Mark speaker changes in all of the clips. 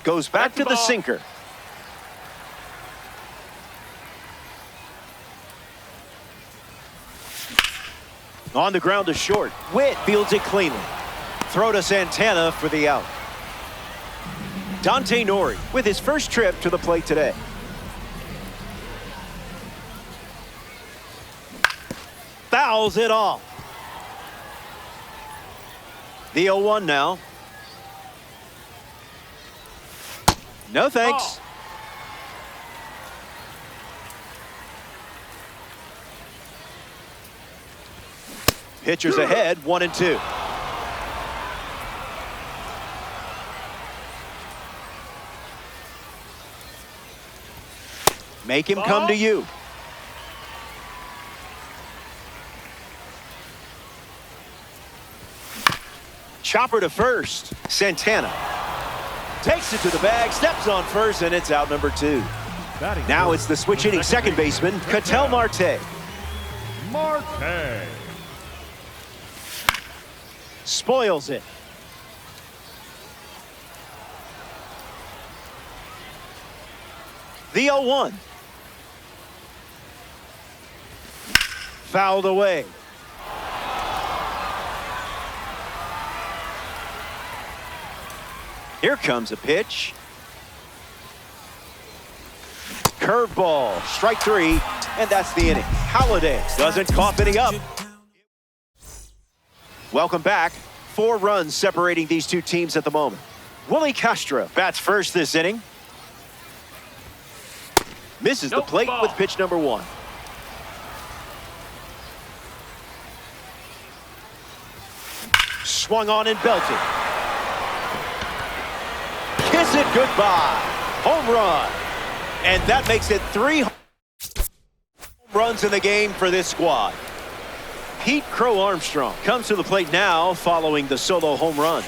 Speaker 1: Goes back to the sinker. On the ground to short. Witt fields it cleanly. Throw to Santana for the out. Dante Nori with his first trip to the plate today. Fouls it off. The 0-1 now. No thanks. Pitchers ahead, 1-2. Make him come to you. Chopper to first. Santana takes it to the bag, steps on first, and it's out number 2. Now it's the switch hitting second baseman, Ketel Marte. Spoils it. The 0-1. Fouled away. Here comes a pitch. Curveball, strike 3, and that's the inning. Halladay doesn't cough any up. Welcome back. 4 runs separating these two teams at the moment. Willie Castro bats first this inning. Misses the plate with pitch number 1. Swung on and belted. Kiss it goodbye. Home run. And that makes it 3 home runs in the game for this squad. Pete Crow Armstrong comes to the plate now following the solo home run.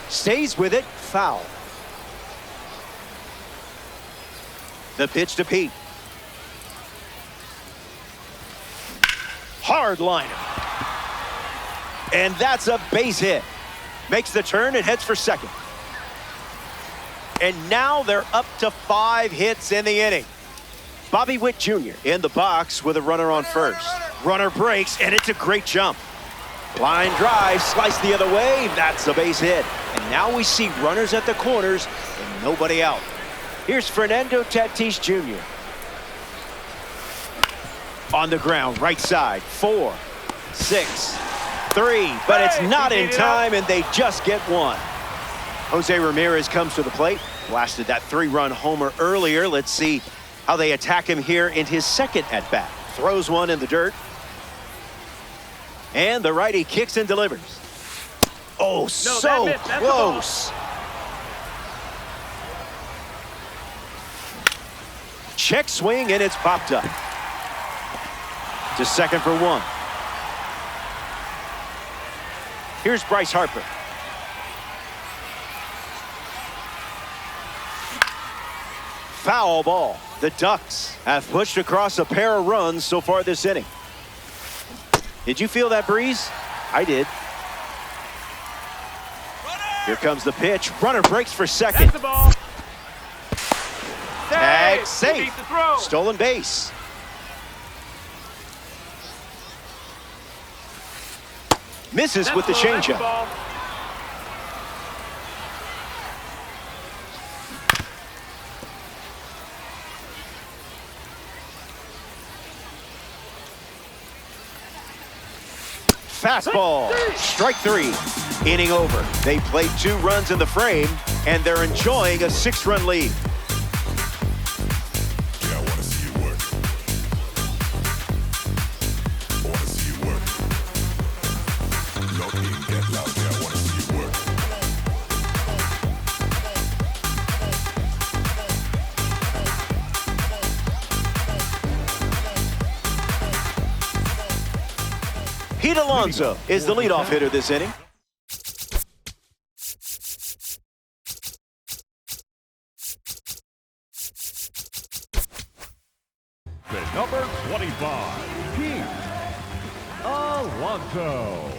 Speaker 1: Stays with it, foul. The pitch to Pete. Hard liner. And that's a base hit. Makes the turn and heads for second. And now they're up to 5 hits in the inning. Bobby Witt Jr. in the box with a runner on first. Runner breaks, and it's a great jump. Line drive, sliced the other way. That's a base hit. And now we see runners at the corners and nobody out. Here's Fernando Tatis Jr. On the ground, right side, 4, 6, 3. But it's not in time, and they just get 1. Jose Ramirez comes to the plate. Blasted that 3-run homer earlier. Let's see how they attack him here in his second at-bat. Throws one in the dirt. And the righty kicks and delivers. Oh, so close. Check swing, and it's popped up. To second for 1. Here's Bryce Harper. Foul ball. The Ducks have pushed across a pair of runs so far this inning. Did you feel that breeze? I did. Here comes the pitch. Runner breaks for second.
Speaker 2: That's the ball.
Speaker 1: Tag safe. Stolen base. Misses with the changeup. Fastball, strike 3, inning over. They played 2 runs in the frame, and they're enjoying a 6-run lead.
Speaker 3: Yeah, I want to see you work. I want to see you work. Lock in, get loud. Yeah, I want to see you work.
Speaker 1: Pete Alonso is the leadoff hitter this inning.
Speaker 2: The number 25, Pete Alonso.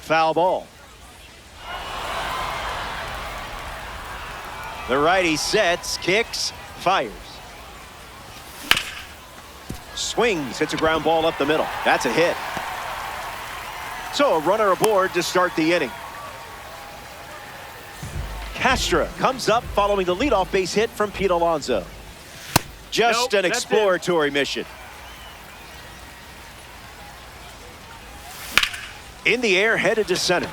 Speaker 1: Foul ball. The righty sets, kicks, fires. Swings, hits a ground ball up the middle. That's a hit. So a runner aboard to start the inning. Castro comes up following the leadoff base hit from Pete Alonso. Just an exploratory mission. In the air, headed to center.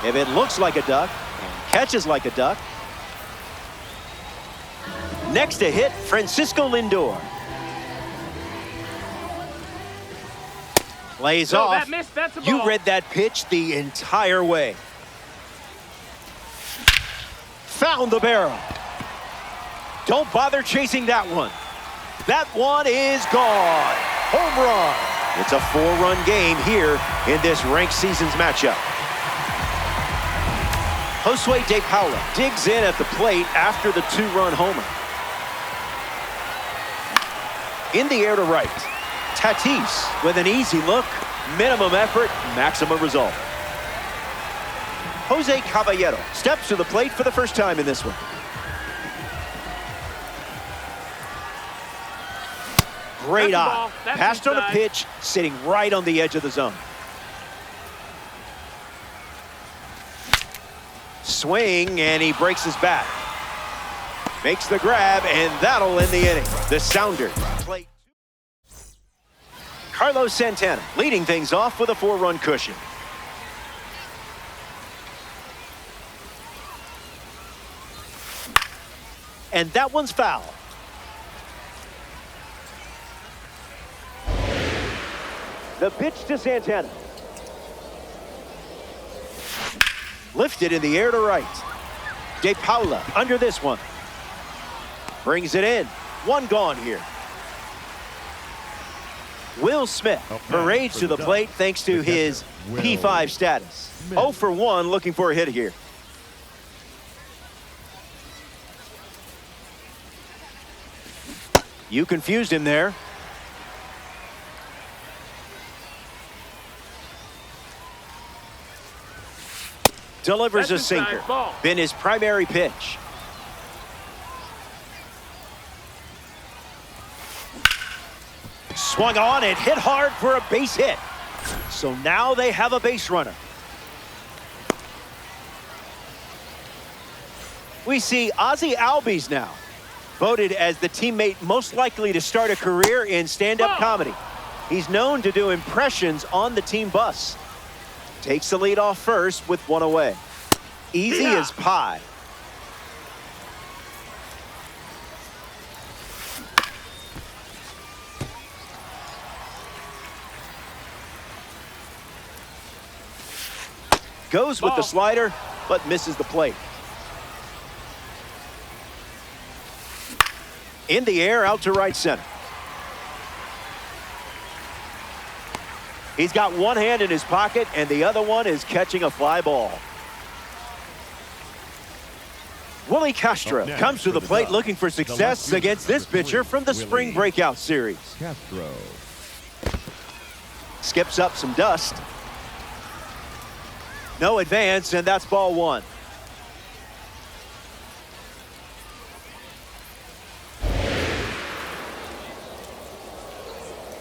Speaker 1: If it looks like a duck, and catches like a duck. Next to hit, Francisco Lindor. Lays off.
Speaker 4: That missed. That's a ball.
Speaker 1: You read that pitch the entire way. Found the barrel. Don't bother chasing that one. That one is gone. Home run. It's a 4-run game here in this ranked seasons matchup. Josue De Paula digs in at the plate after the 2-run homer. In the air to right. Tatis with an easy look, minimum effort, maximum result. Jose Caballero steps to the plate for the first time in this one. Great eye. Passed on a pitch, sitting right on the edge of the zone. Swing, and he breaks his bat. Makes the grab, and that'll end the inning. The Sounders play. Carlos Santana leading things off with a 4-run cushion. And that one's foul. The pitch to Santana. Lifted in the air to right. De Paula under this one. Brings it in. One gone here. Will Smith parades to the plate thanks to his P5 status. 0 for 1 looking for a hit here. You confused him there. Delivers a sinker. Been his primary pitch. Swung on and hit hard for a base hit. So now they have a base runner. We see Ozzie Albies now, voted as the teammate most likely to start a career in stand-up comedy. He's known to do impressions on the team bus. Takes the lead off first with one away. Easy as pie. Goes with the slider, but misses the plate. In the air, out to right center. He's got one hand in his pocket, and the other one is catching a fly ball. Willie Castro comes to the plate looking for success against this pitcher from the spring breakout series.
Speaker 2: Castro.
Speaker 1: Skips up some dust. No advance, and that's ball one.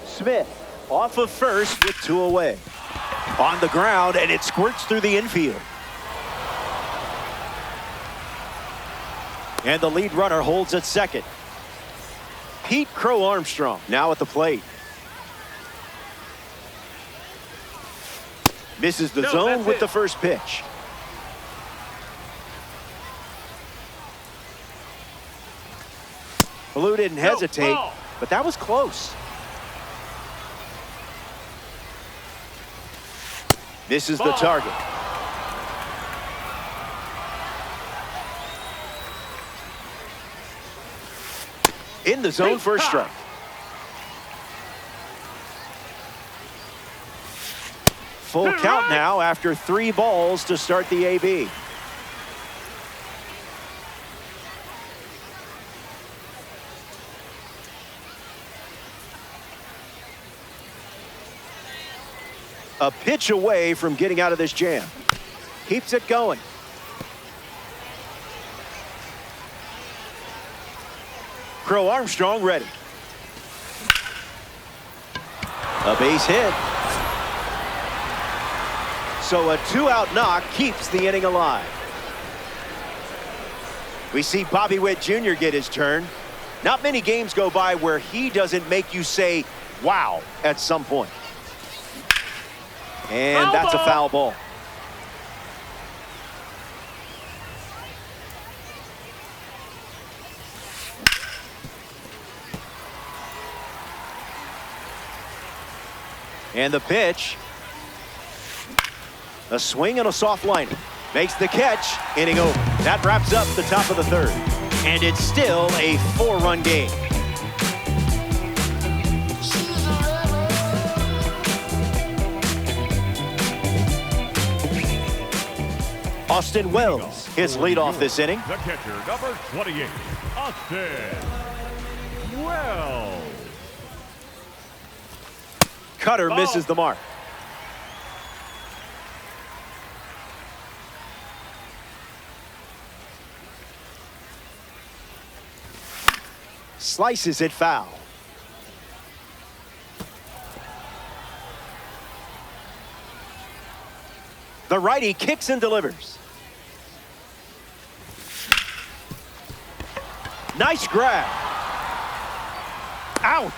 Speaker 1: Smith off of first with two away. On the ground, and it squirts through the infield. And the lead runner holds at second. Pete Crow Armstrong now at the plate. Misses the zone with the first pitch. Blue didn't hesitate, but that was close. Misses the target. In the zone for a strike. Full count now after 3 balls to start the AB. A pitch away from getting out of this jam. Keeps it going. Crow Armstrong ready. A base hit. So a 2-out knock keeps the inning alive. We see Bobby Witt Jr. get his turn. Not many games go by where he doesn't make you say, wow, at some point. And that's a foul ball. And the pitch. A swing and a soft liner. Makes the catch. Inning over. That wraps up the top of the third. And it's still a 4-run game. Austin Wells hits leadoff this inning.
Speaker 2: The catcher, number 28, Austin Wells.
Speaker 1: Cutter misses the mark. Slices it foul. The righty kicks and delivers. Nice grab. Out.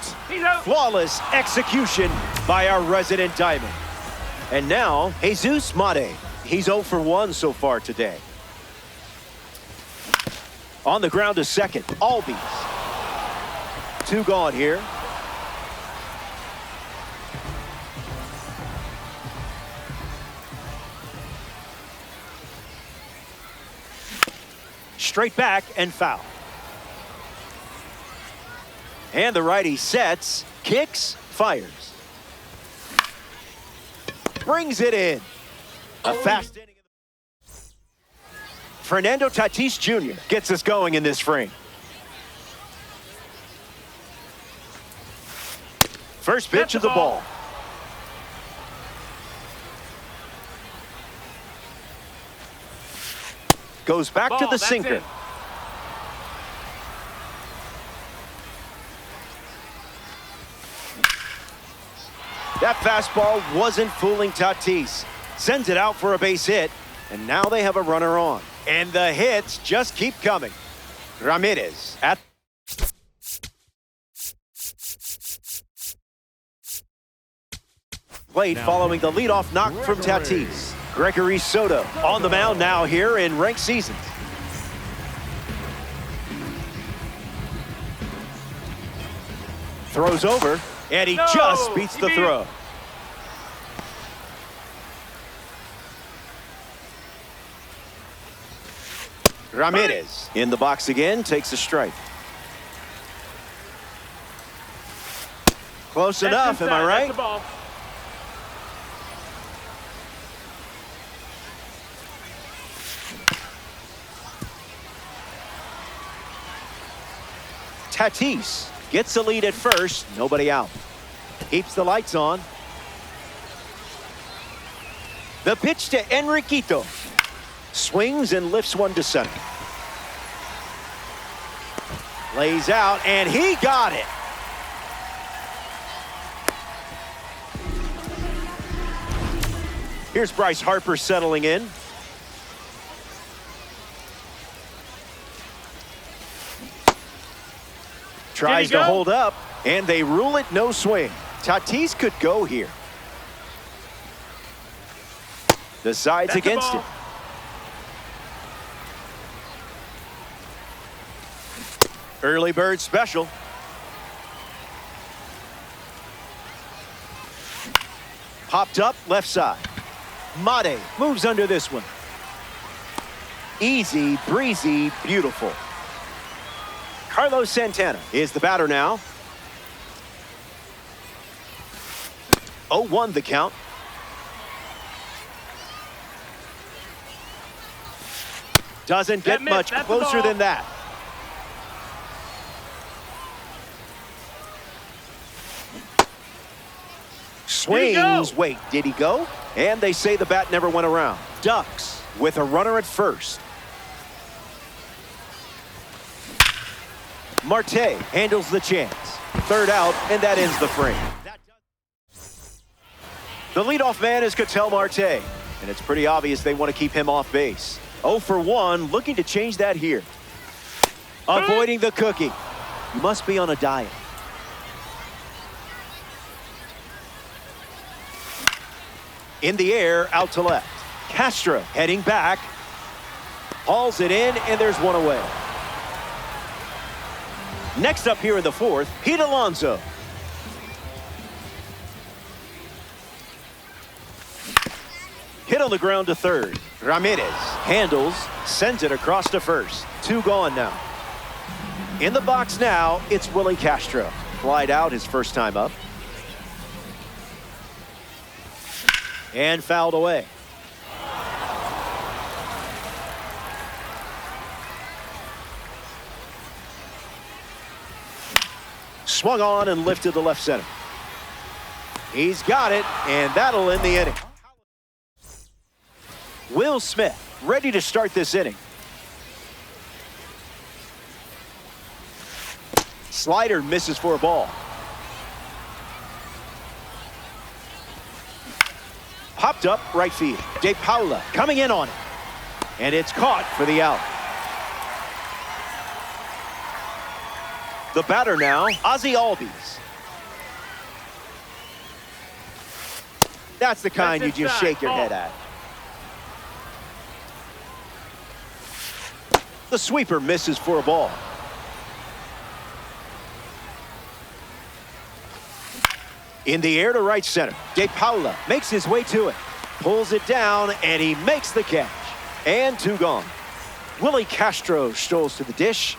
Speaker 1: Flawless execution by our resident diamond. And now, Jesus Mate. He's 0 for 1 so far today. On the ground to second, Albies. 2 gone here. Straight back and foul. And the righty sets, kicks, fires. Brings it in. A fast inning. Fernando Tatis Jr. gets us going in this frame. First pitch of the ball. Goes back to the sinker.
Speaker 4: It.
Speaker 1: That fastball wasn't fooling Tatis. Sends it out for a base hit, and now they have a runner on. And the hits just keep coming. Ramirez at plate following the leadoff knock from Tatis. Gregory Soto on the mound now here in ranked seasons. Throws over, and he just beats the throw. Ramirez in the box again, takes a strike. Close enough, am I right? Tatis gets the lead at first, nobody out. Keeps the lights on. The pitch to Enriquito. Swings and lifts one to center. Lays out, and he got it. Here's Bryce Harper settling in. Tries to hold up, and they rule it no swing. Tatis could go here. The side's against it. Early bird special. Popped up left side. Mate moves under this one. Easy, breezy, beautiful. Carlos Santana is the batter now. 0-1 the count. Doesn't get much closer than that. Swings. Wait, did he go? And they say the bat never went around. Ducks with a runner at first. Marte handles the chance. Third out, and that ends the frame. The leadoff man is Ketel Marte, and it's pretty obvious they want to keep him off base. 0 for 1, looking to change that here. Avoiding the cookie. You must be on a diet. In the air, out to left. Castro heading back. Hauls it in, and there's one away. Next up here in the fourth, Pete Alonso. Hit on the ground to third. Ramirez handles, sends it across to first. 2 gone now. In the box now, it's Willie Castro. Flied out his first time up. And fouled away. Swung on and lifted to left center. He's got it, and that'll end the inning. Will Smith ready to start this inning. Slider misses for a ball. Popped up right field. De Paula coming in on it. And it's caught for the out. The batter now, Ozzie Albies. That's the kind you just shake your head at. The sweeper misses for a ball. In the air to right center. De Paula makes his way to it. Pulls it down, and he makes the catch. And 2 gone. Willie Castro strolls to the dish.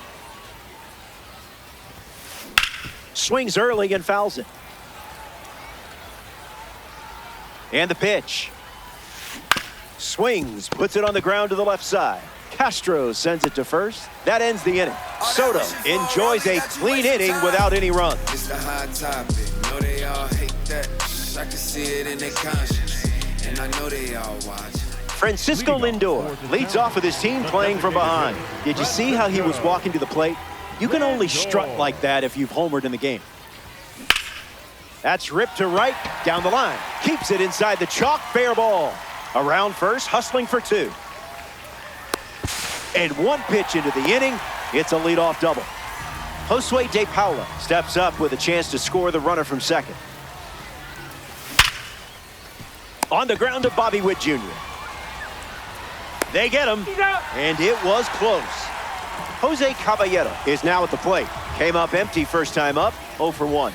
Speaker 1: Swings early and fouls it. And the pitch. Swings, puts it on the ground to the left side. Castro sends it to first. That ends the inning. Soto enjoys a clean inning without any runs.
Speaker 4: It's the hot topic. Know they all hate that. I can see it in their conscience. And I know they all watch.
Speaker 1: Francisco Lindor leads off with his team playing from behind. Did you see how he was walking to the plate? You can only strut like that if you've homered in the game. That's ripped to right, down the line. Keeps it inside the chalk, fair ball. Around first, hustling for 2. And 1 pitch into the inning, it's a leadoff double. Josue De Paula steps up with a chance to score the runner from second. On the ground to Bobby Witt Jr. They get him, and it was close. Jose Caballero is now at the plate. Came up empty first time up, 0 for 1.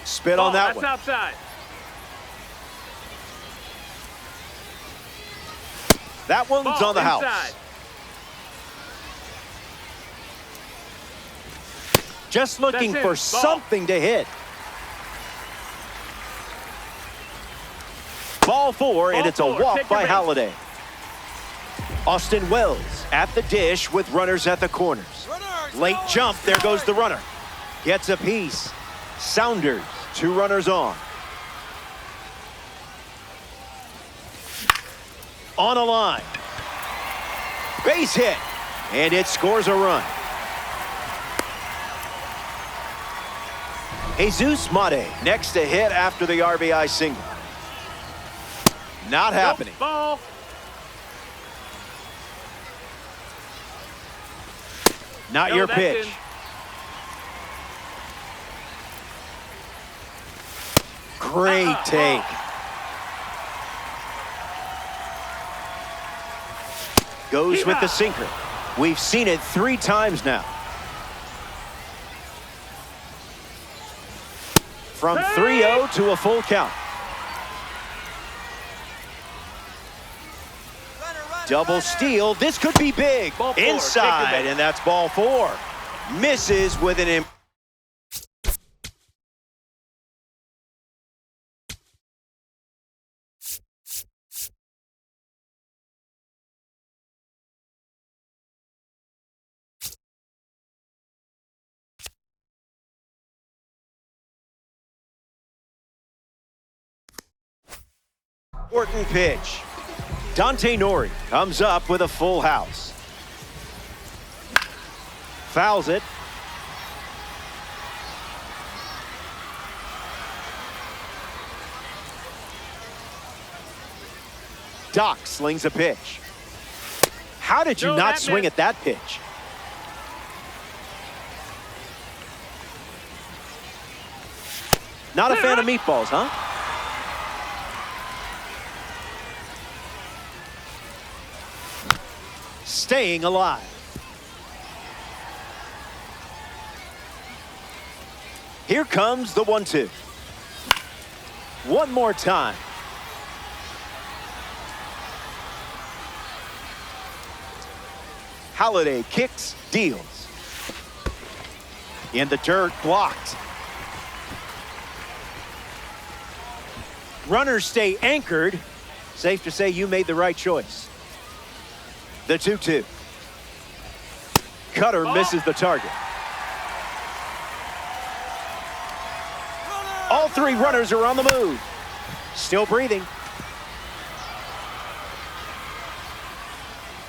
Speaker 1: Spit on that one.
Speaker 5: That's outside.
Speaker 1: That one's on the house. Just looking for something to hit. Ball 4, and it's a walk by Halladay. Austin Wells at the dish with runners at the corners. Late jump, there goes the runner. Gets a piece. Sounders, 2 runners on. On a line. Base hit, and it scores a run. Jesus Mate next to hit after the RBI single. Not happening.
Speaker 5: Ball.
Speaker 1: Not your pitch. Great take. Goes with the sinker. We've seen it 3 times now. From 3-0 to a full count. Double steal. This could be big. Inside, and that's ball 4. Misses with an important pitch. Dante Nori comes up with a full house. Fouls it. Doc slings a pitch. How did you not swing at that pitch? Not a fan of meatballs, huh? Staying alive. Here comes the 1-2. One more time. Halliday kicks, deals. In the dirt, blocked. Runners stay anchored. Safe to say you made the right choice. The 2-2. Cutter misses the target. All three runners are on the move. Still breathing.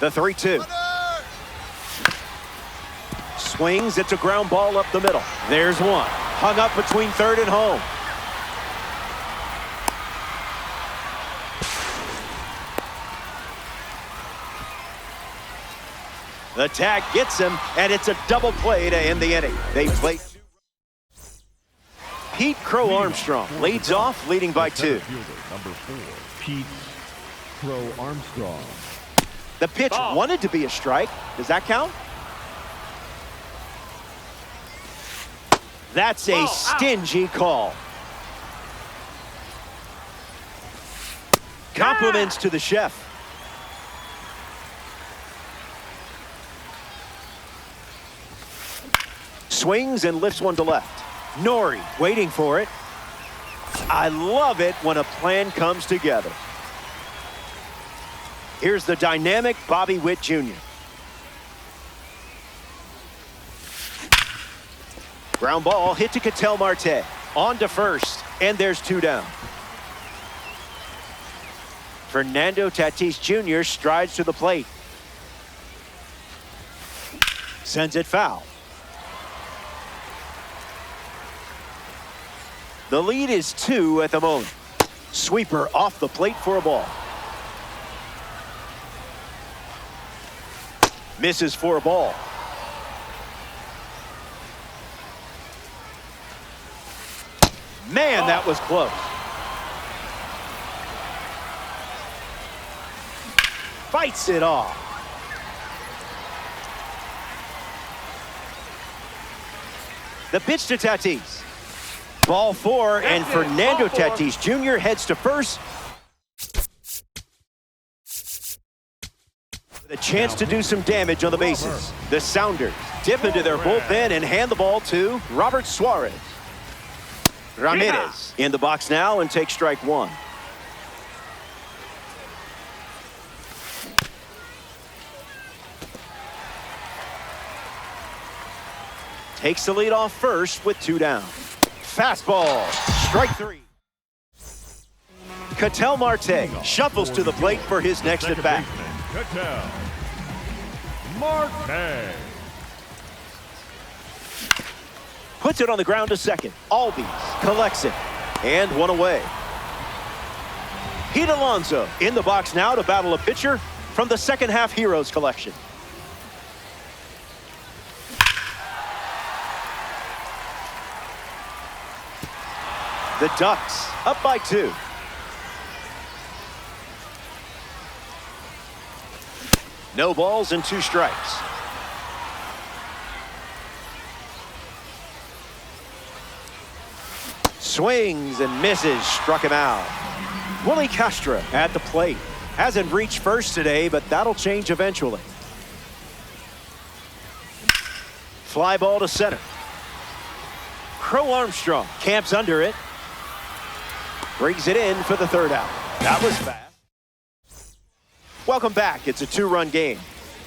Speaker 1: The 3-2. Swings, it's a ground ball up the middle. There's one. Hung up between third and home. The tag gets him, and it's a double play to end the inning. They play. Pete Crow Armstrong leads off, leading by 2.
Speaker 2: Number 4, Pete Crow Armstrong.
Speaker 1: The pitch wanted to be a strike. Does that count? That's a stingy call. Compliments to the chef. Swings and lifts one to left. Nori waiting for it. I love it when a plan comes together. Here's the dynamic Bobby Witt Jr. Ground ball hit to Ketel Marte. On to first, and there's 2 down. Fernando Tatis Jr. strides to the plate. Sends it foul. The lead is 2 at the moment. Sweeper off the plate for a ball. Misses for a ball. Man, that was close. Fights it off. The pitch to Tatis. Ball 4, and Fernando Tatis Jr. heads to first. With a chance to do some damage on the bases. The Sounders dip into their bullpen and hand the ball to Robert Suarez. Ramirez in the box now and takes strike 1. Takes the lead off first with 2 down. Fastball, strike 3. Ketel Marte shuffles to the plate for his next at bat.
Speaker 2: Ketel Marte.
Speaker 1: Puts it on the ground to second. Albies collects it, and 1 away. Pete Alonso in the box now to battle a pitcher from the second half Heroes collection. The Ducks up by 2. No balls and 2 strikes. Swings and misses, struck him out. Willie Castro at the plate. Hasn't reached first today, but that'll change eventually. Fly ball to center. Crow Armstrong camps under it. Brings it in for the 3rd out. That was fast. Welcome back. It's a 2-run game.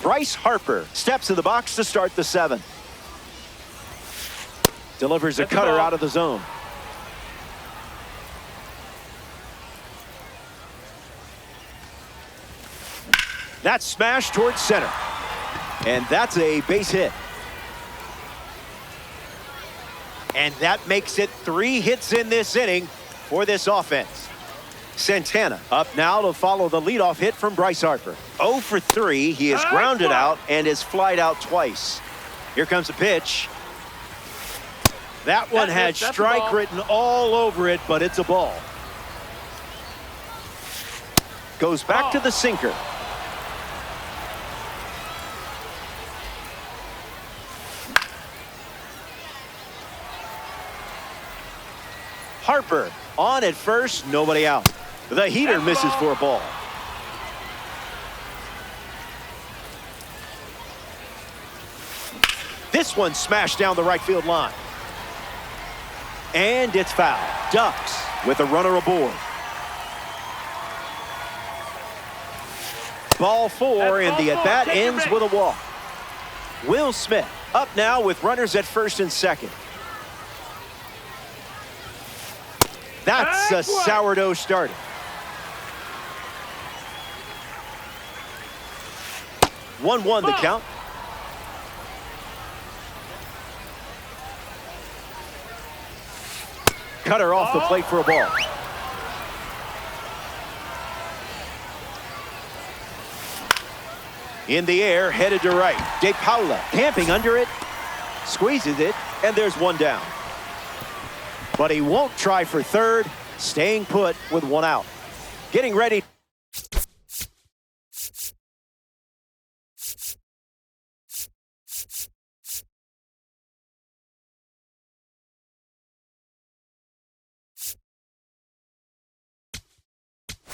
Speaker 1: Bryce Harper steps in the box to start the 7th. Delivers a cutter out of the zone. That's smashed towards center. And that's a base hit. And that makes it 3 hits in this inning for this offense. Santana up now to follow the leadoff hit from Bryce Harper. 0 for 3. He is grounded out and is flied out twice. Here comes a pitch. That one had strike written all over it, but it's a ball. Goes back to the sinker. Harper on at first, nobody out. The heater misses for a ball. This one smashed down the right field line. And it's foul. Ducks with a runner aboard. Ball 4, and the at-bat ends with a walk. Will Smith up now with runners at first and second. That's a sourdough starter. One the count. Cutter off the plate for a ball. In the air, headed to right. De Paula camping under it, squeezes it, and there's one down. But he won't try for third, staying put with one out. Getting ready.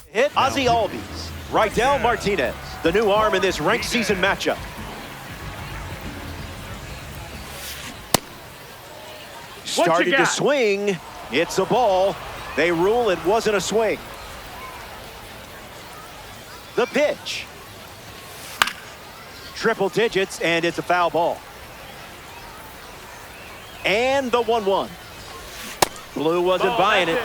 Speaker 1: Hit Ozzy Albies. Rydell Martinez, the new arm in this ranked season matchup. Started to swing. It's a ball. They rule it wasn't a swing. The pitch. Triple digits, and it's a foul ball. And the 1-1. Blue wasn't buying it.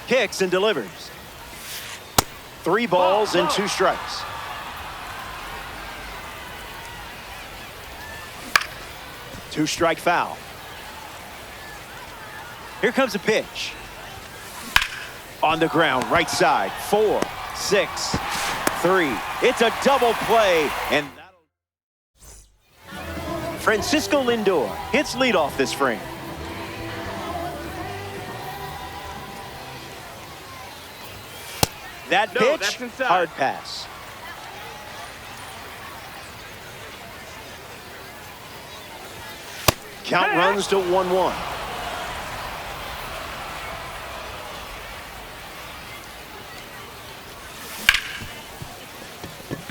Speaker 1: Kicks and delivers. 3 balls and 2 strikes. Two-strike foul. Here comes a pitch. On the ground, right side. 4, 6, 3. It's a double play, and Francisco Lindor hits leadoff this frame. That pitch, hard pass. Count runs to 1-1.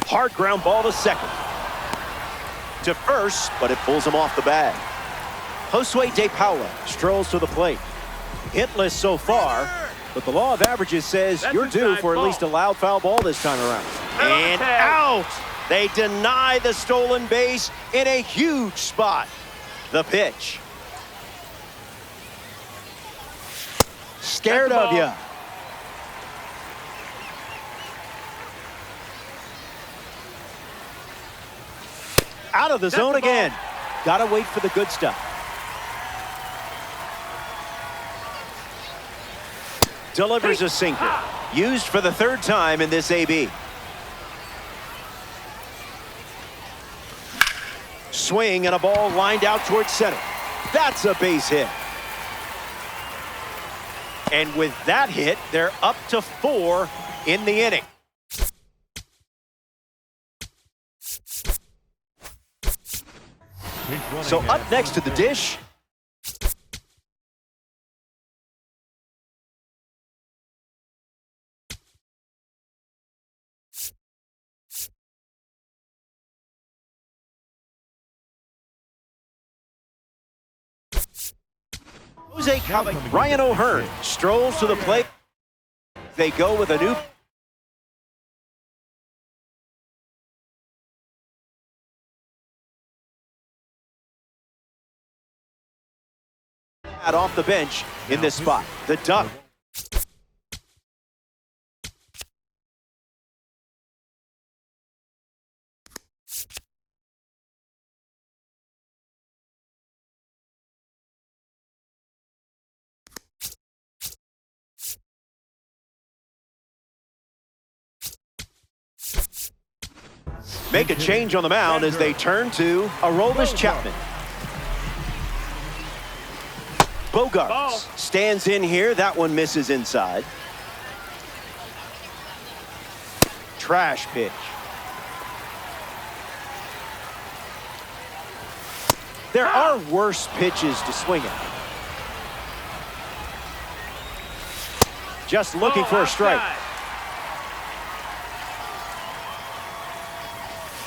Speaker 1: Hard ground ball to second. To first, but it pulls him off the bag. Josue De Paula strolls to the plate. Hitless so far, but the law of averages says you're due for at least a loud foul ball this time around. And out! They deny the stolen base in a huge spot. The pitch. Scared of you. Out of the zone again. Gotta wait for the good stuff. Delivers a sinker. Used for the 3rd time in this AB. Swing and a ball lined out towards center. That's a base hit. And with that hit, they're up to 4 in the inning. So up next to the dish. Jose Calvin, Ryan O'Hearn strolls to the plate. They go with a new Off the bench in this spot. The Duck. Make a change on the mound as they turn to Aroldis Chapman. Bogarts stands in here. That one misses inside. Trash pitch. There are worse pitches to swing at. Just looking for a strike.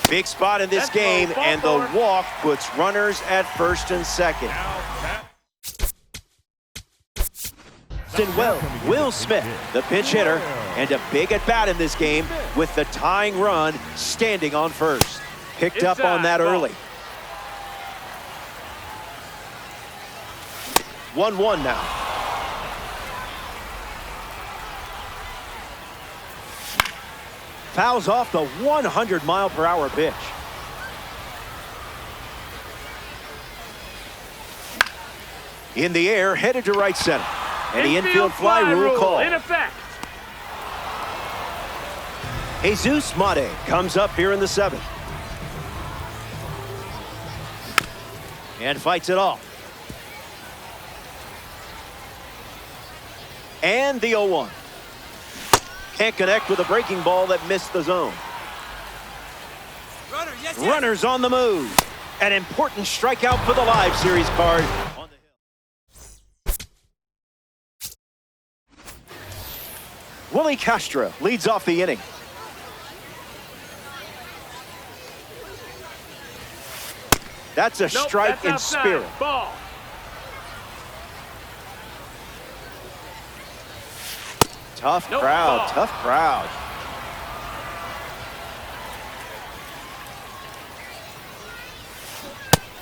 Speaker 1: Big spot in this game, and the walk puts runners at first and second. Will Smith, the pinch hitter, and a big at bat in this game with the tying run standing on first. Picked up on that early. 1-1 now. Fouls off the 100-mile-per-hour pitch. In the air, headed to right center. And the infield fly rule called.
Speaker 5: In effect.
Speaker 1: Jesus Mate comes up here in the 7th. And fights it off. And the 0-1. Can't connect with a breaking ball that missed the zone. Runners on the move. An important strikeout for the live series card. On the hill. Willie Castro leads off the inning. That's a strike in spirit.
Speaker 5: Ball.
Speaker 1: Tough crowd, tough crowd.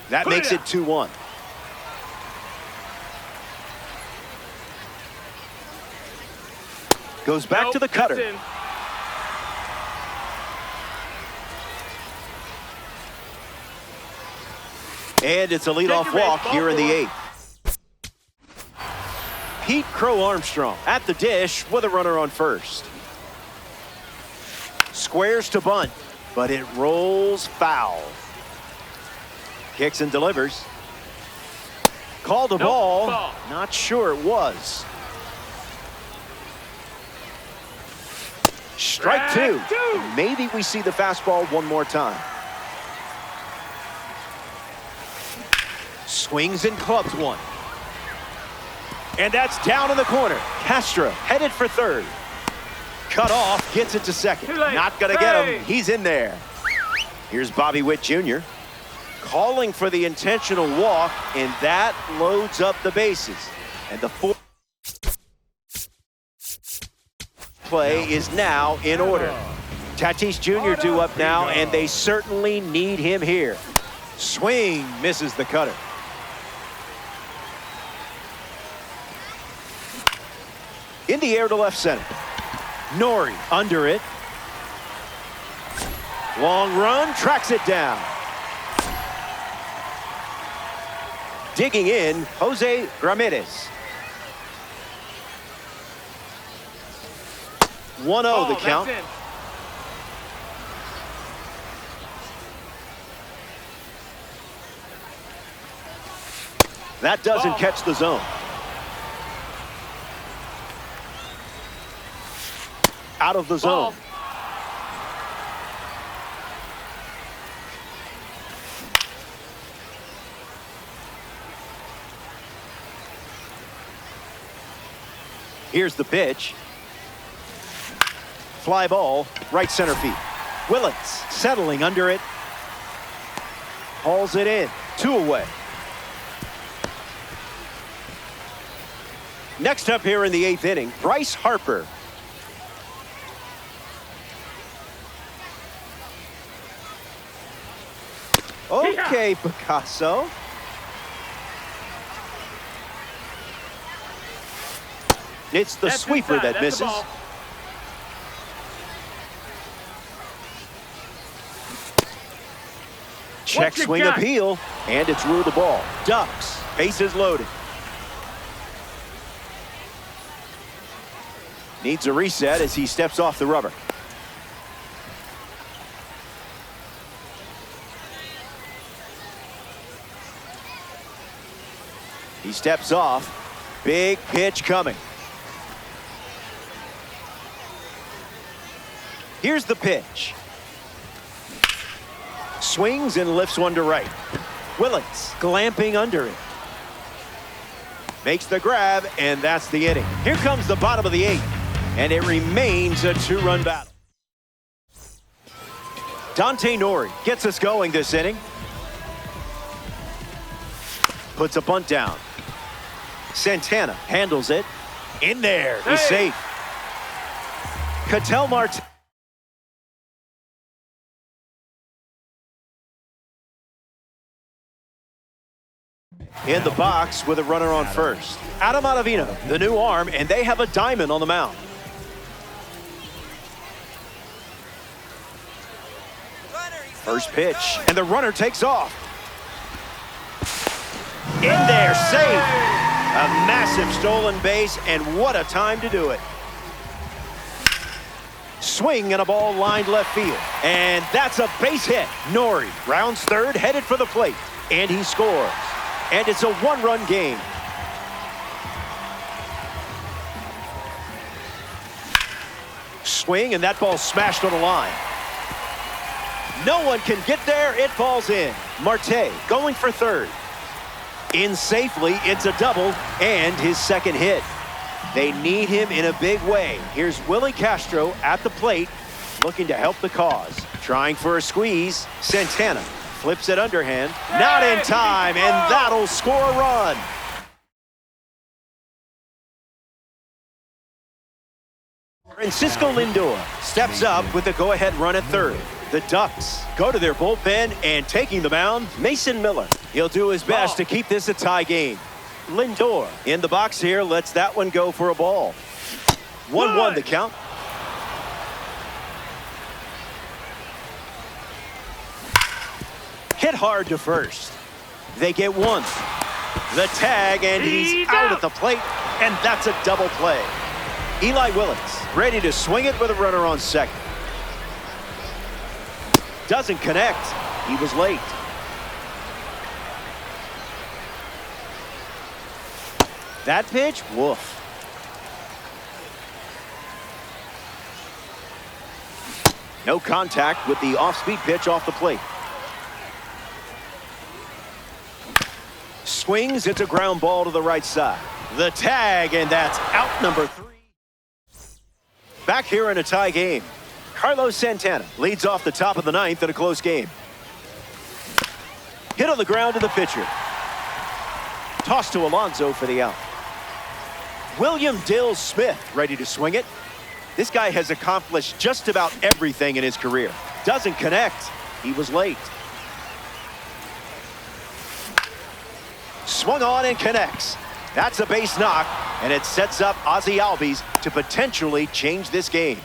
Speaker 1: That makes it 2-1. Goes back to the cutter. And it's a leadoff walk here in the 8th. Pete Crow Armstrong at the dish with a runner on first. Squares to bunt, but it rolls foul. Kicks and delivers. Called a ball. Not sure it was. Strike two. Maybe we see the fastball one more time. Swings and clubs one. And that's down in the corner. Castro headed for third. Cut off, gets it to second. Not gonna get him. He's in there. Here's Bobby Witt Jr. calling for the intentional walk, and that loads up the bases. And the fourth play is now in order. Tatis Jr. due up now, and they certainly need him here. Swing, misses the cutter. In the air to left center. Nori under it. Long run, tracks it down. Digging in, Jose Ramirez. 1-0 the count. That doesn't catch the zone. Out of the zone. Here's the pitch. Fly ball, right center field. Willits settling under it. Hauls it in. 2 away. Next up here in the 8th inning, Bryce Harper. Okay, Picasso. It's the sweeper that misses. Check swing appeal, and it's ruled the ball. Ducks, bases loaded. Needs a reset as he steps off the rubber. He steps off. Big pitch coming. Here's the pitch. Swings and lifts one to right. Willits glamping under it. Makes the grab, and that's the inning. Here comes the bottom of the 8th, and it remains a 2-run battle. Dante Nori gets us going this inning. Puts a bunt down. Santana handles it. In there. He's safe. Ketel Marte. In the box with a runner on first. Adam Ottavino, the new arm, and they have a diamond on the mound. First pitch, and the runner takes off. In there, safe. A massive stolen base, and what a time to do it. Swing and a ball lined left field. And that's a base hit. Nori rounds third, headed for the plate, and he scores. And it's a 1-run game. Swing, and that ball smashed on the line. No one can get there. It falls in. Marte going for third. In safely, it's a double and his second hit. They need him in a big way. Here's Willie Castro at the plate, looking to help the cause. Trying for a squeeze. Santana flips it underhand. Not in time, and that'll score a run. Francisco Lindor steps up with the go-ahead run at third. The Ducks go to their bullpen, and taking the mound, Mason Miller. He'll do his best to keep this a tie game. Lindor in the box here, lets that one go for a ball. 1-1 the count. Hit hard to first. They get one. The tag, and he's out at the plate, and that's a double play. Eli Willits ready to swing it with a runner on second. Doesn't connect. He was late. That pitch, woof. No contact with the off-speed pitch off the plate. Swings, it's a ground ball to the right side. The tag, and that's out number 3. Back here in a tie game. Carlos Santana leads off the top of the 9th in a close game. Hit on the ground to the pitcher. Toss to Alonso for the out. William Dill Smith ready to swing it. This guy has accomplished just about everything in his career. Doesn't connect. He was late. Swung on and connects. That's a base knock, and it sets up Ozzie Albies to potentially change this game.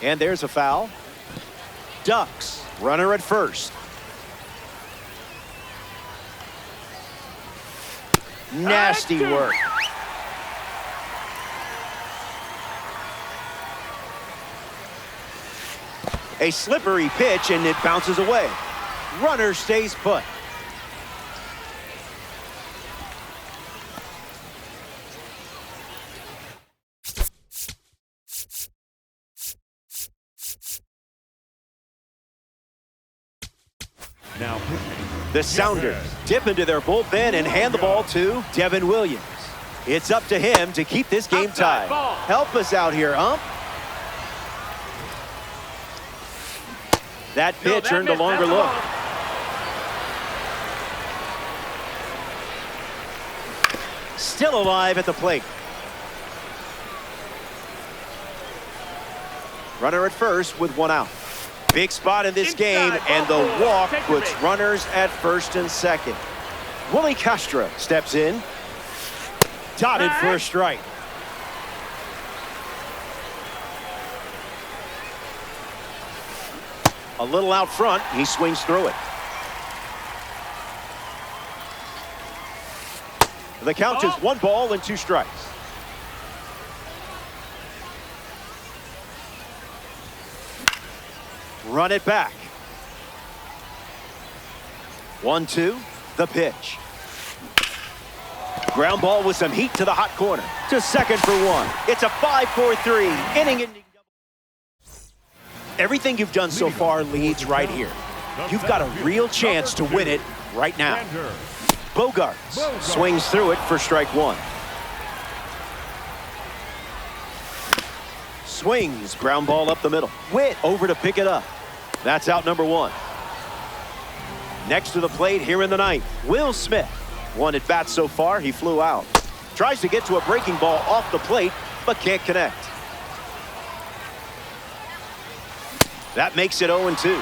Speaker 1: And there's a foul. Ducks, runner at first. Nasty work. A slippery pitch, and it bounces away. Runner stays put.
Speaker 2: Now pitching.
Speaker 1: The Sounders dip into their bullpen and hand the ball to Devin Williams. It's up to him to keep this game tied. Help us out here, ump. That pitch earned a longer look. Still alive at the plate. Runner at first with one out. Big spot in this game, and the walk puts runners at first and second. Willie Castro steps in. Dotted for a strike. A little out front, he swings through it. The count is 1 ball and 2 strikes. Run it back. 1-2, the pitch. Ground ball with some heat to the hot corner. To second for 1. It's a 5-4-3 inning-ending. Everything you've done so far leads right here. You've got a real chance to win it right now. Bogarts swings through it for strike 1. Swings, ground ball up the middle. Witt over to pick it up. That's out number 1. Next to the plate here in the ninth, Will Smith. 1 at bat so far, he flew out. Tries to get to a breaking ball off the plate, but can't connect. That makes it 0-2.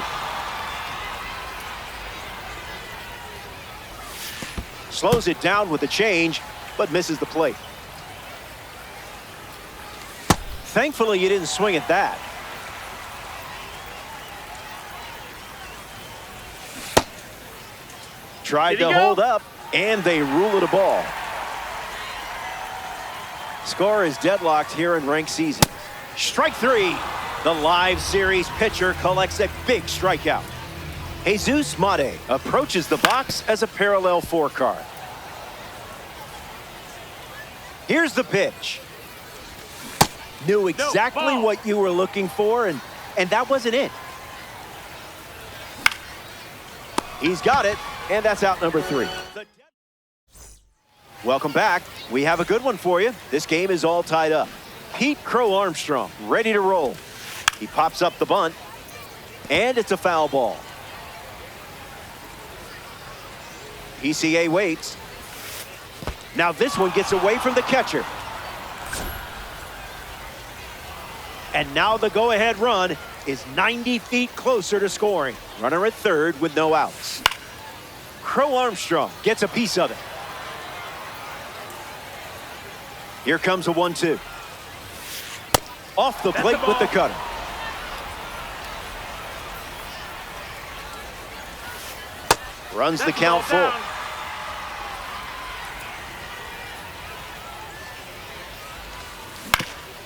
Speaker 1: Slows it down with a change, but misses the plate. Thankfully, you didn't swing at that. Tried to hold up, and they rule it a ball. Score is deadlocked here in ranked season. Strike 3. The live series pitcher collects a big strikeout. Jesus Mate approaches the box as a parallel 4 card. Here's the pitch. Knew exactly what you were looking for, and that wasn't it. He's got it, and that's out number 3. Welcome back. We have a good one for you. This game is all tied up. Pete Crow Armstrong ready to roll. He pops up the bunt, and it's a foul ball. PCA waits. Now this one gets away from the catcher. And now the go-ahead run is 90 feet closer to scoring. Runner at third with no outs. Crow Armstrong gets a piece of it. Here comes a 1-2. Off the plate with the cutter. Runs the count full.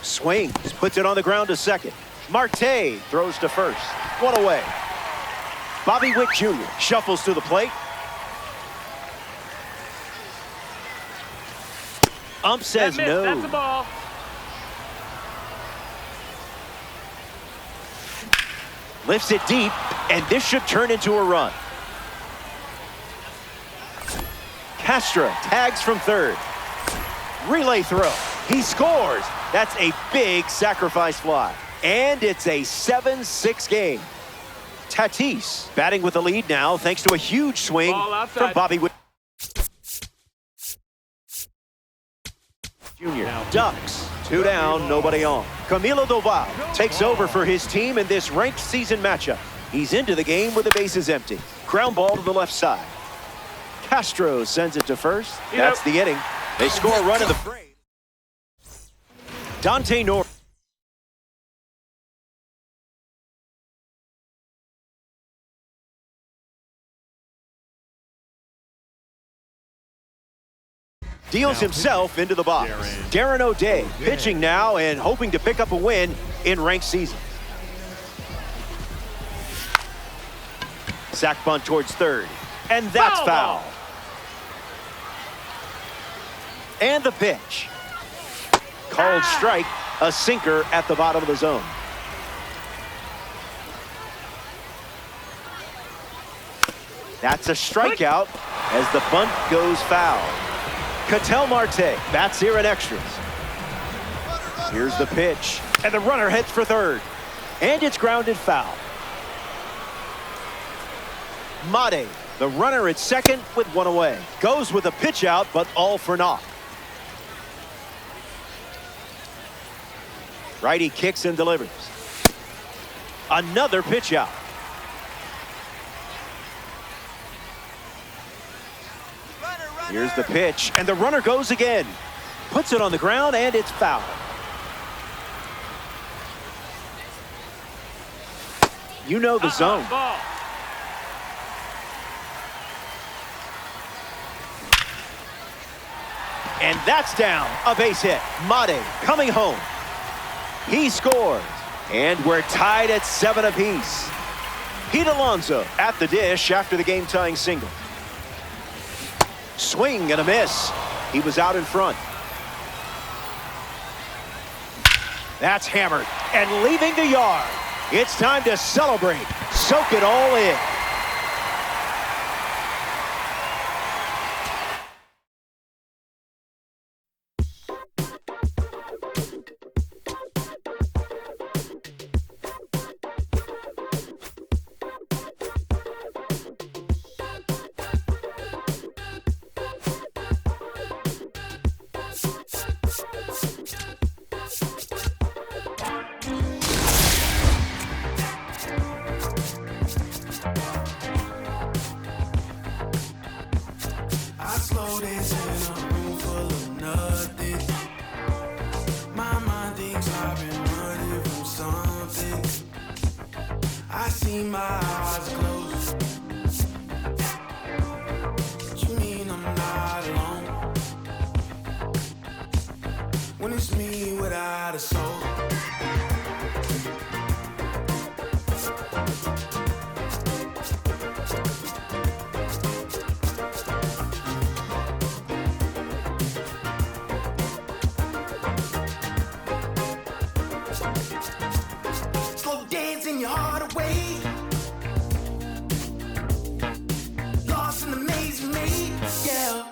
Speaker 1: Swings, puts it on the ground to second. Marte throws to first. 1 away. Bobby Witt Jr. shuffles to the plate. Ump says no.
Speaker 5: That's the ball.
Speaker 1: Lifts it deep, and this should turn into a run. Castro tags from third. Relay throw. He scores. That's a big sacrifice fly. And it's a 7-6 game. Tatis batting with the lead now thanks to a huge swing from Bobby Witt Jr. Ducks. 2 down, nobody on. Camilo Doval takes over for his team in this ranked season matchup. He's into the game with the bases empty. Ground ball to the left side. Castro sends it to first. That's the inning. They score a run in the frame. Dante North. Deals himself into the box. Darren O'Day pitching now and hoping to pick up a win in ranked season. Sack bunt towards third. And that's foul. And the pitch. Called strike, a sinker at the bottom of the zone. That's a strikeout as the bunt goes foul. Ketel Marte bats here in extras. Here's the pitch, and the runner heads for third. And it's grounded foul. Mate, the runner at second with 1 away. Goes with a pitch out, but all for naught. Righty kicks and delivers. Another pitch out. Here's the pitch, and the runner goes again. Puts it on the ground, and it's foul. You know the zone. And that's down. A base hit. Mate coming home. He scores. And we're tied at 7 apiece. Pete Alonso at the dish after the game-tying single. Swing and a miss. He was out in front. That's hammered and leaving the yard. It's time to celebrate. Soak it all in.
Speaker 4: When it's me without a soul. Slow dancing your heart away. Lost in the maze you made, yeah.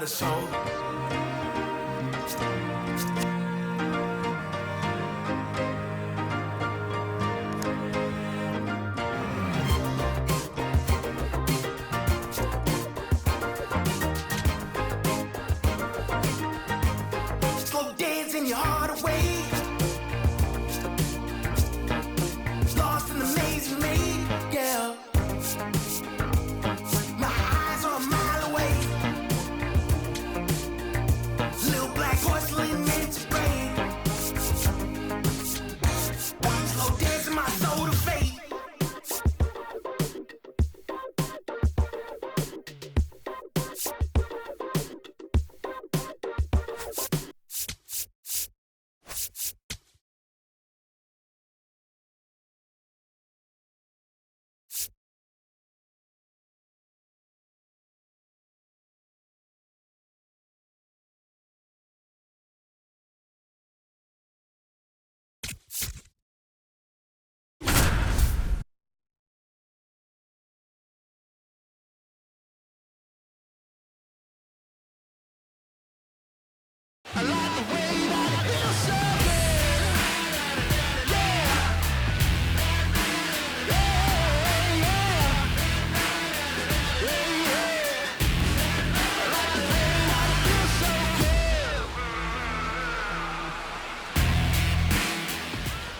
Speaker 4: Soul. Slow dancing your heart away. Lost in the maze you made, yeah. My eyes are a mile away. Little black porcelain meant to break. Slow dancing my soul to fate.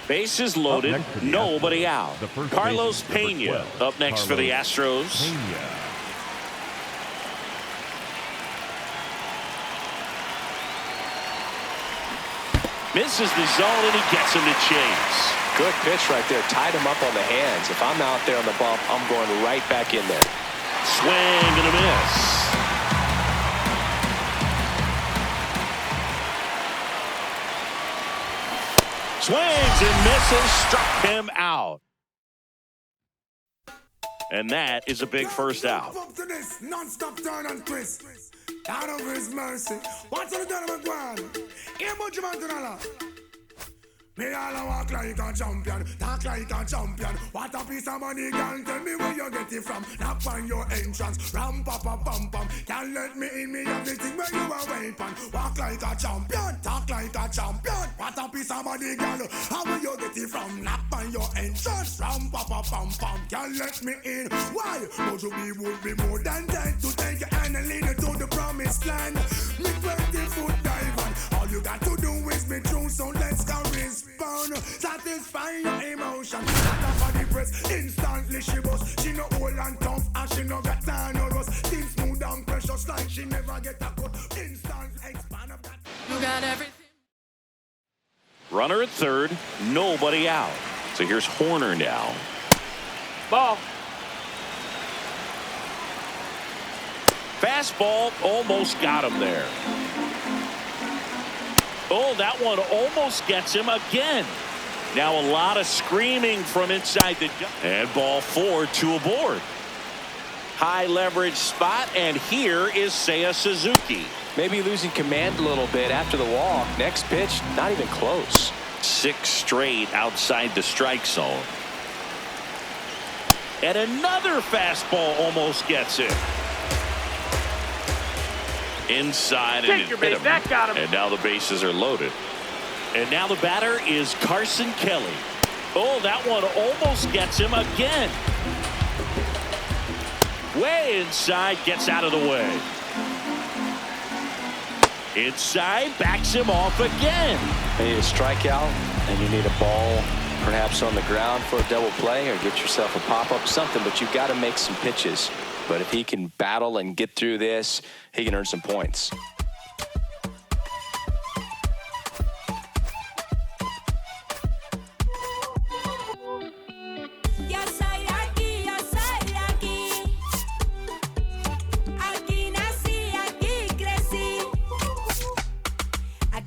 Speaker 5: Bases loaded, nobody out. Carlos Pena up next for the Astros. Misses the zone, and he gets him to chase.
Speaker 6: Good pitch right there. Tied him up on the hands. If I'm out there on the bump, I'm going right back in there.
Speaker 5: Swing and a miss. Swings and misses, struck him out. And that is a big first out.
Speaker 3: Non-stop turn and twist. Out of his mercy. What's the done of a me all walk like a champion, talk like a champion. What a piece of money, girl, tell me where you get it from. Knock on your entrance, ram pa pa pam pam. Can't let me in, me everything where you are waiting. Walk like a champion, talk like a champion. What a piece of money, girl, how will you get it from? Knock on your entrance, ram pa pa pam pam. Can't let me in, why? Would you would be more than dead to take your hand and lead you to the promised land. Me 20-foot dive on, all you got to do is be true, so let's go respond. Satisfy your emotion. Not for the press, instantly she bust. She no old and tough, and she no got time no rust. Things smooth and precious like she never get a cut. Instant expand of that.
Speaker 7: You got everything.
Speaker 5: Runner at third, nobody out. So here's Horner now.
Speaker 6: Ball.
Speaker 5: Fastball almost got him there. Oh, that one almost gets him again. Now a lot of screaming from inside the gun. And ball 4, 2 aboard. High leverage spot, and here is Seiya Suzuki.
Speaker 6: Maybe losing command a little bit after the walk. Next pitch, not even close.
Speaker 5: 6 straight outside the strike zone. And another fastball almost gets it. Inside, and it hit him.
Speaker 6: That got him.
Speaker 5: And now the bases are loaded. And now the batter is Carson Kelly. Oh, that one almost gets him again. Way inside, gets out of the way. Inside, backs him off again.
Speaker 6: You need a strikeout, and you need a ball perhaps on the ground for a double play, or get yourself a pop-up, something, but you've got to make some pitches. But if he can battle and get through this, he can earn some points.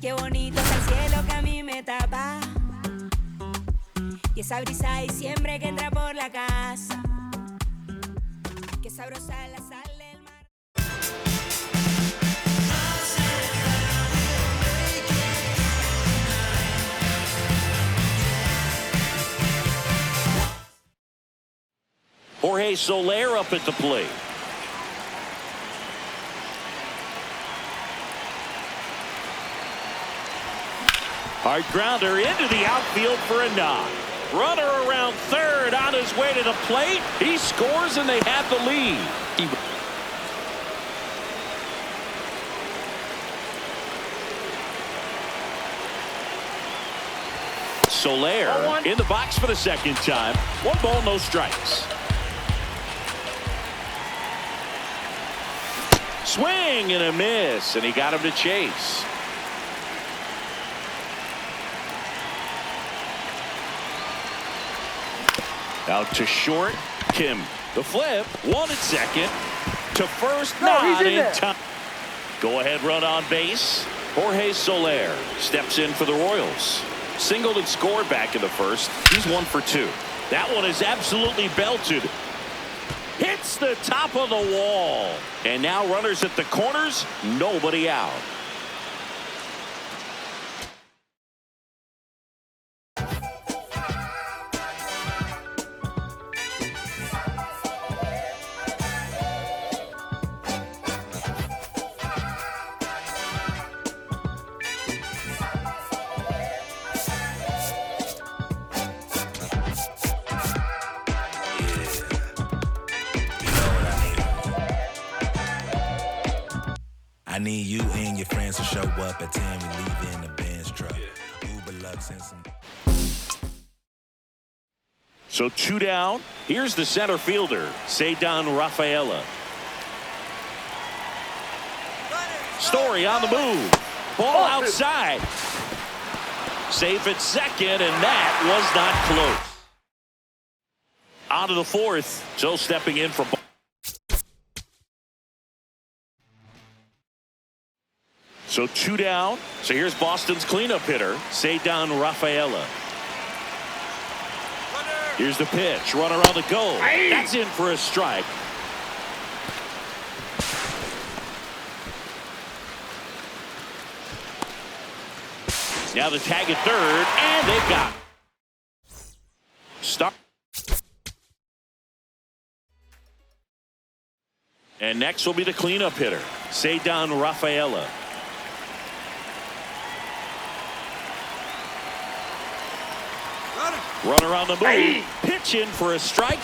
Speaker 7: Qué bonito es el cielo que a mí me tapa. Y esa brisa de diciembre que entra por la casa. Qué sabrosa la sal del mar.
Speaker 5: Jorge Soler up at the plate. Hard grounder into the outfield for a knock. Runner around third on his way to the plate. He scores and they have the lead. Soler in the box for the second time. 1 ball, no strikes. Swing and a miss, and he got him to chase. Out to short, Kim. The flip, 1 at second. To first, not in time. Go ahead run on base. Jorge Soler steps in for the Royals. Singled and scored back in the first. He's 1 for 2. That one is absolutely belted. Hits the top of the wall. And now runners at the corners, nobody out.
Speaker 8: I need you and your friends to show up at 10. We leave in the Benz truck. Uber Lux and some.
Speaker 5: So 2 down. Here's the center fielder, Ceddanne Rafaela. Story on the move. Ball outside. Safe at second, and that was not close. On to the 4th. Joe stepping in for. So 2 down. So here's Boston's cleanup hitter, Ceddanne Rafaela. Here's the pitch. Run around the goal. That's in for a strike. Now the tag at third, and they've got stop. And next will be the cleanup hitter, Ceddanne Rafaela. Run around the move. Pitch in for a strike.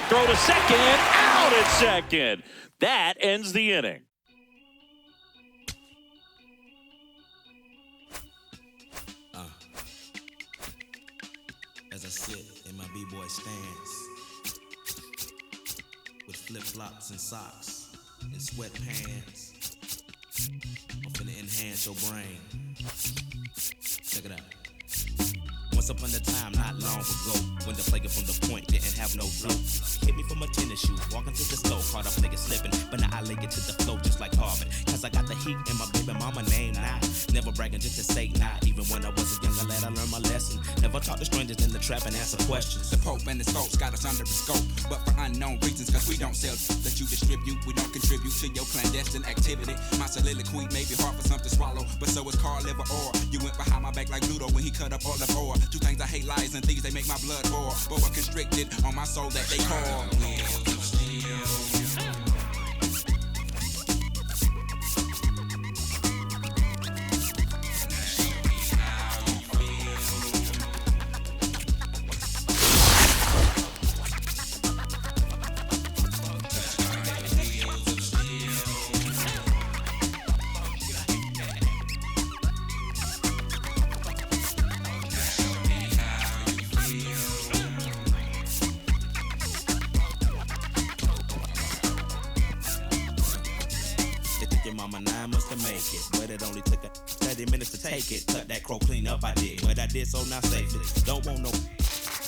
Speaker 5: Throw to second. Out at second. That ends the inning.
Speaker 8: As I sit in my b-boy stance with flip-flops and socks and sweatpants, I'm finna enhance your brain. Check it out. Once upon a time, not long ago, when the player from the point didn't have no flow. Hit me from a tennis shoe, walking through the store, caught up nigga slipping, but now I lay it to the flow just like Harvard. Cause I got the heat and my baby mama name now. Never bragging just to say not. Even when I was a younger lad, I learned my lesson. Never talk to strangers in the trap and answer questions.
Speaker 9: The Pope and his folks got us under the scope, but for unknown reasons, cause we don't sell that you distribute. We don't contribute to your clandestine activity. My soliloquy may be hard for some to swallow, but so is Carl Liver Or. You went behind my back like Ludo when he cut up all the ore. Two things I hate, lies and thieves, they make my blood boil. Boa constricted on my soul that they call.
Speaker 8: Mama 9 must have make it, but it only took 30 minutes to take it. Cut that crow clean up, I did, but I did so not safely. Don't want no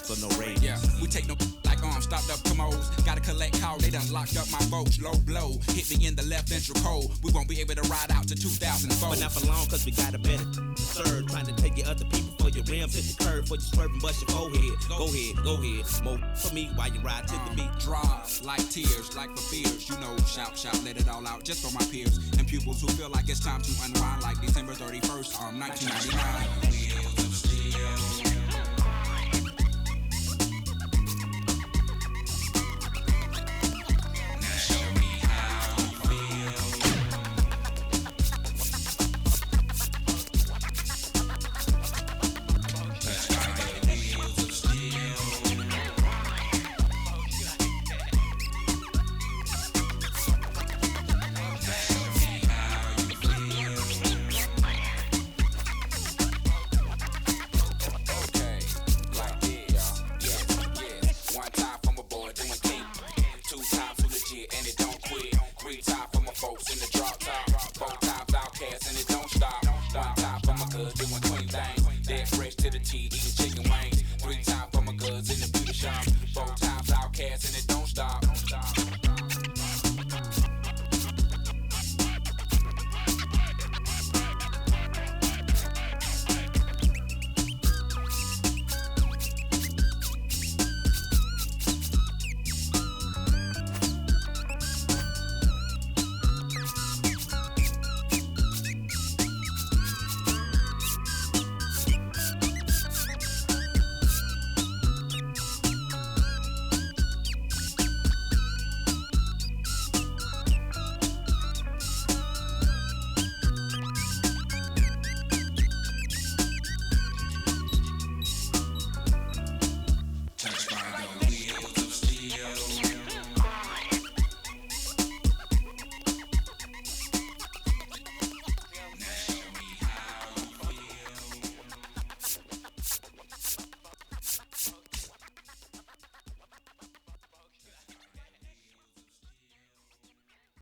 Speaker 8: so no rage.
Speaker 9: Yeah, we take no like stopped up commodes. Gotta collect call, they done locked up my votes. Low blow, hit me in the left ventral cold. We won't be able to ride out to 2004.
Speaker 8: But not for long, cause we got a better serve. Trying to take your other people for your rims, hit the curve for your swerve and bust your forehead. Go ahead, more for me while you ride to the beat.
Speaker 9: Drive like tears, like for fears. You know, shout, let it all out just for my peers and pupils who feel like it's time to unwind like December 31st, 1999.